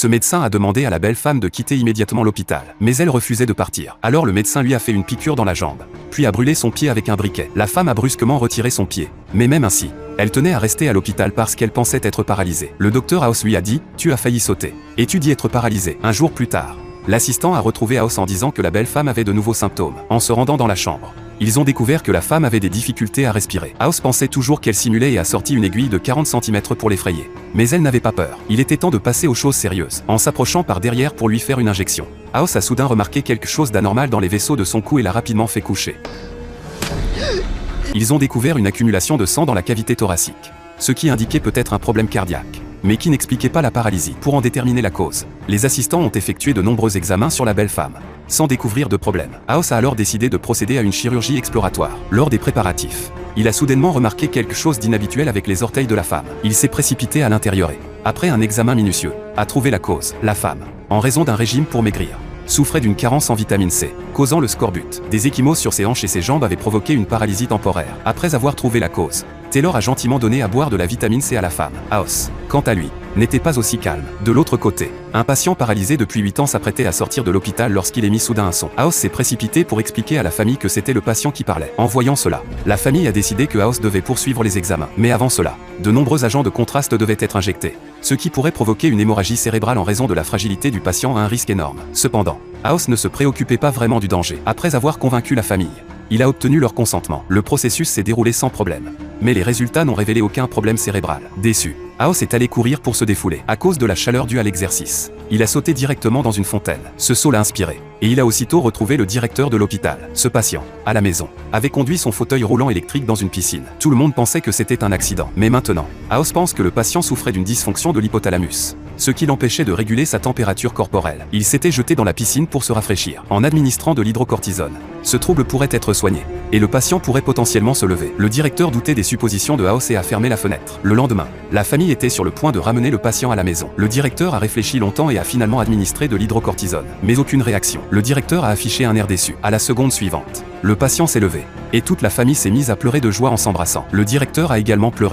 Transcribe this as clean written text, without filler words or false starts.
Ce médecin a demandé à la belle femme de quitter immédiatement l'hôpital, mais elle refusait de partir. Alors le médecin lui a fait une piqûre dans la jambe, puis a brûlé son pied avec un briquet. La femme a brusquement retiré son pied, mais même ainsi, elle tenait à rester à l'hôpital parce qu'elle pensait être paralysée. Le docteur House lui a dit « Tu as failli sauter. Et tu dis être paralysée. » Un jour plus tard, l'assistant a retrouvé House en disant que la belle femme avait de nouveaux symptômes. En se rendant dans la chambre, ils ont découvert que la femme avait des difficultés à respirer. House pensait toujours qu'elle simulait et a sorti une aiguille de 40 cm pour l'effrayer. Mais elle n'avait pas peur. Il était temps de passer aux choses sérieuses. En s'approchant par derrière pour lui faire une injection, House a soudain remarqué quelque chose d'anormal dans les vaisseaux de son cou et l'a rapidement fait coucher. Ils ont découvert une accumulation de sang dans la cavité thoracique, ce qui indiquait peut-être un problème cardiaque, mais qui n'expliquait pas la paralysie. Pour en déterminer la cause, les assistants ont effectué de nombreux examens sur la belle femme, sans découvrir de problème. House a alors décidé de procéder à une chirurgie exploratoire. Lors des préparatifs, il a soudainement remarqué quelque chose d'inhabituel avec les orteils de la femme. Il s'est précipité à l'intérieur et, après un examen minutieux, a trouvé la cause. La femme, en raison d'un régime pour maigrir, souffrait d'une carence en vitamine C, causant le scorbut. Des ecchymoses sur ses hanches et ses jambes avaient provoqué une paralysie temporaire. Après avoir trouvé la cause, Taylor a gentiment donné à boire de la vitamine C à la femme. House, quant à lui, n'était pas aussi calme. De l'autre côté, un patient paralysé depuis 8 ans s'apprêtait à sortir de l'hôpital lorsqu'il émit soudain un son. House s'est précipité pour expliquer à la famille que c'était le patient qui parlait. En voyant cela, la famille a décidé que House devait poursuivre les examens. Mais avant cela, de nombreux agents de contraste devaient être injectés, ce qui pourrait provoquer une hémorragie cérébrale en raison de la fragilité du patient à un risque énorme. Cependant, House ne se préoccupait pas vraiment du danger. Après avoir convaincu la famille, il a obtenu leur consentement. Le processus s'est déroulé sans problème, mais les résultats n'ont révélé aucun problème cérébral. Déçu, House est allé courir pour se défouler. À cause de la chaleur due à l'exercice, il a sauté directement dans une fontaine. Ce saut l'a inspiré, et il a aussitôt retrouvé le directeur de l'hôpital. Ce patient, à la maison, avait conduit son fauteuil roulant électrique dans une piscine. Tout le monde pensait que c'était un accident. Mais maintenant, House pense que le patient souffrait d'une dysfonction de l'hypothalamus, ce qui l'empêchait de réguler sa température corporelle. Il s'était jeté dans la piscine pour se rafraîchir. En administrant de l'hydrocortisone, ce trouble pourrait être soigné, et le patient pourrait potentiellement se lever. Le directeur doutait des suppositions de House et a fermé la fenêtre. Le lendemain, la famille était sur le point de ramener le patient à la maison. Le directeur a réfléchi longtemps et a finalement administré de l'hydrocortisone. Mais aucune réaction. Le directeur a affiché un air déçu. À la seconde suivante, le patient s'est levé, et toute la famille s'est mise à pleurer de joie en s'embrassant. Le directeur a également pleuré.